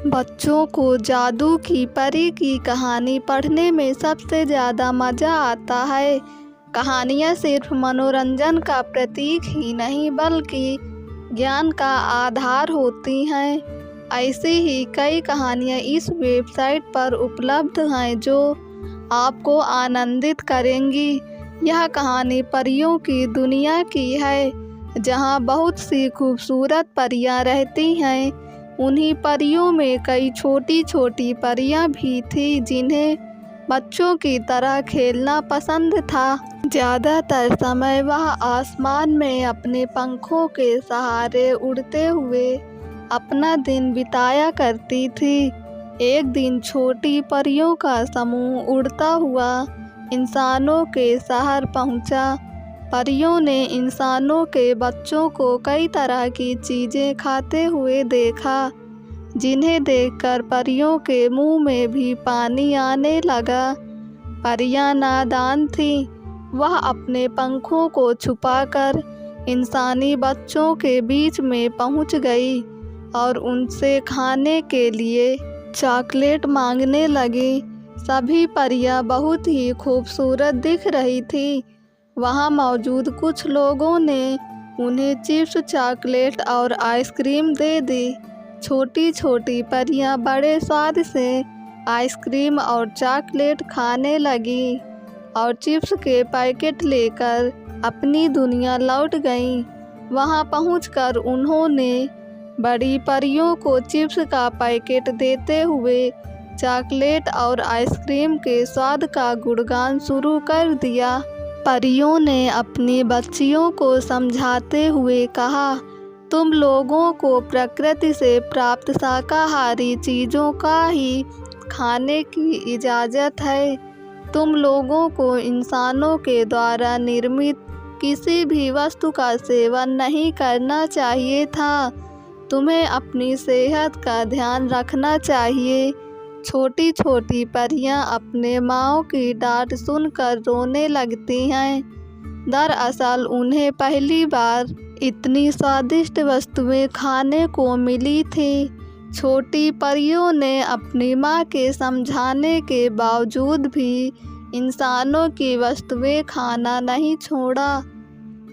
बच्चों को जादू की परी की कहानी पढ़ने में सबसे ज़्यादा मज़ा आता है। कहानियाँ सिर्फ मनोरंजन का प्रतीक ही नहीं बल्कि ज्ञान का आधार होती हैं। ऐसी ही कई कहानियाँ इस वेबसाइट पर उपलब्ध हैं जो आपको आनंदित करेंगी। यह कहानी परियों की दुनिया की है, जहाँ बहुत सी खूबसूरत परियां रहती हैं। उन्हीं परियों में कई छोटी छोटी परियां भी थी जिन्हें बच्चों की तरह खेलना पसंद था। ज़्यादातर समय वह आसमान में अपने पंखों के सहारे उड़ते हुए अपना दिन बिताया करती थी। एक दिन छोटी परियों का समूह उड़ता हुआ इंसानों के शहर पहुंचा। परियों ने इंसानों के बच्चों को कई तरह की चीज़ें खाते हुए देखा, जिन्हें देखकर परियों के मुंह में भी पानी आने लगा। परियां नादान थीं, वह अपने पंखों को छुपाकर इंसानी बच्चों के बीच में पहुंच गई और उनसे खाने के लिए चॉकलेट मांगने लगी। सभी परियां बहुत ही खूबसूरत दिख रही थी। वहाँ मौजूद कुछ लोगों ने उन्हें चिप्स, चॉकलेट और आइसक्रीम दे दी। छोटी छोटी परियां बड़े स्वाद से आइसक्रीम और चॉकलेट खाने लगी और चिप्स के पैकेट लेकर अपनी दुनिया लौट गईं। वहाँ पहुंचकर उन्होंने बड़ी परियों को चिप्स का पैकेट देते हुए चॉकलेट और आइसक्रीम के स्वाद का गुणगान शुरू कर दिया। परियों ने अपनी बच्चियों को समझाते हुए कहा, तुम लोगों को प्रकृति से प्राप्त शाकाहारी चीज़ों का ही खाने की इजाज़त है। तुम लोगों को इंसानों के द्वारा निर्मित किसी भी वस्तु का सेवन नहीं करना चाहिए था। तुम्हें अपनी सेहत का ध्यान रखना चाहिए। छोटी छोटी परियां अपने माँओं की डांट सुनकर रोने लगती हैं। दरअसल उन्हें पहली बार इतनी स्वादिष्ट वस्तुएं खाने को मिली थी। छोटी परियों ने अपनी माँ के समझाने के बावजूद भी इंसानों की वस्तुएं खाना नहीं छोड़ा।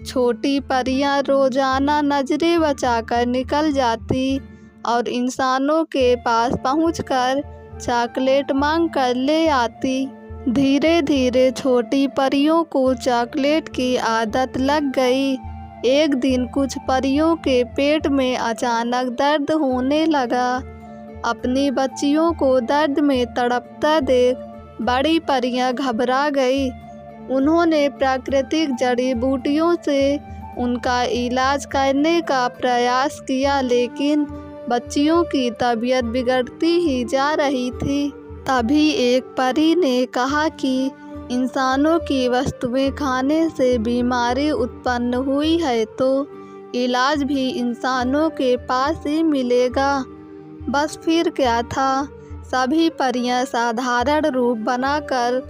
छोटी परियां रोजाना नजरें बचाकर निकल जाती और इंसानों के पास पहुंचकर चॉकलेट मांग कर ले आती। धीरे धीरे छोटी परियों को चॉकलेट की आदत लग गई। एक दिन कुछ परियों के पेट में अचानक दर्द होने लगा। अपनी बच्चियों को दर्द में तड़पता देख बड़ी परियां घबरा गई। उन्होंने प्राकृतिक जड़ी बूटियों से उनका इलाज करने का प्रयास किया, लेकिन बच्चियों की तबीयत बिगड़ती ही जा रही थी। तभी एक परी ने कहा कि इंसानों की वस्तुएं खाने से बीमारी उत्पन्न हुई है तो इलाज भी इंसानों के पास ही मिलेगा। बस फिर क्या था, सभी परियां साधारण रूप बनाकर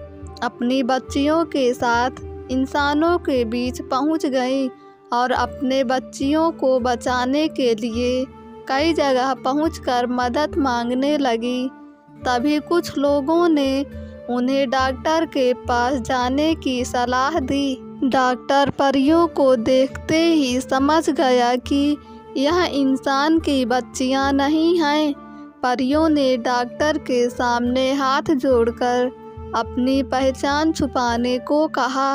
अपनी बच्चियों के साथ इंसानों के बीच पहुंच गईं और अपने बच्चियों को बचाने के लिए कई जगह पहुंचकर मदद मांगने लगी। तभी कुछ लोगों ने उन्हें डॉक्टर के पास जाने की सलाह दी। डॉक्टर परियों को देखते ही समझ गया कि यह इंसान की बच्चियां नहीं हैं। परियों ने डॉक्टर के सामने हाथ जोड़कर अपनी पहचान छुपाने को कहा।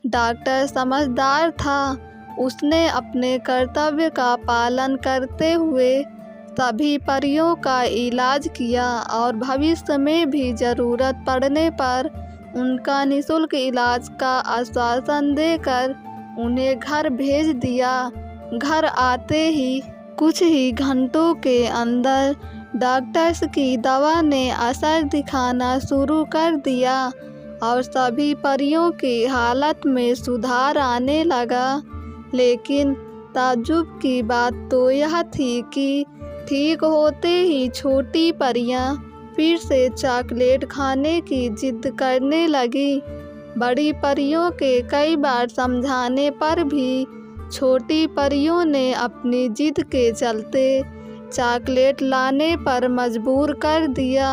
डॉक्टर समझदार था। उसने अपने कर्तव्य का पालन करते हुए सभी परियों का इलाज किया और भविष्य में भी ज़रूरत पड़ने पर उनका निःशुल्क इलाज का आश्वासन देकर उन्हें घर भेज दिया। घर आते ही कुछ ही घंटों के अंदर डॉक्टर्स की दवा ने असर दिखाना शुरू कर दिया और सभी परियों की हालत में सुधार आने लगा। लेकिन ताज्जुब की बात तो यह थी कि ठीक होते ही छोटी परियां फिर से चॉकलेट खाने की जिद करने लगी। बड़ी परियों के कई बार समझाने पर भी छोटी परियों ने अपनी जिद के चलते चॉकलेट लाने पर मजबूर कर दिया।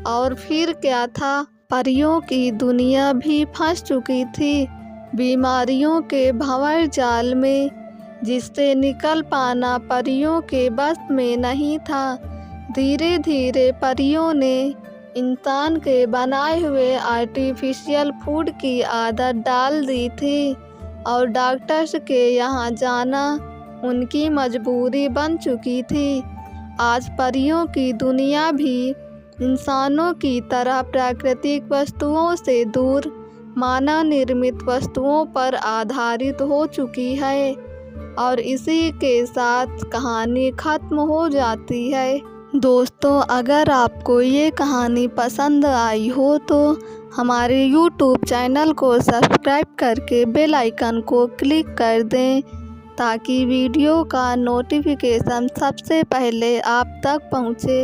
और फिर क्या था, परियों की दुनिया भी फंस चुकी थी बीमारियों के भंवर जाल में, जिससे निकल पाना परियों के बस में नहीं था। धीरे धीरे परियों ने इंसान के बनाए हुए आर्टिफिशियल फूड की आदत डाल दी थी और डॉक्टर्स के यहाँ जाना उनकी मजबूरी बन चुकी थी। आज परियों की दुनिया भी इंसानों की तरह प्राकृतिक वस्तुओं से दूर मानव निर्मित वस्तुओं पर आधारित हो चुकी है और इसी के साथ कहानी खत्म हो जाती है। दोस्तों, अगर आपको ये कहानी पसंद आई हो तो हमारे YouTube चैनल को सब्सक्राइब करके बेल आइकन को क्लिक कर दें ताकि वीडियो का नोटिफिकेशन सबसे पहले आप तक पहुँचे।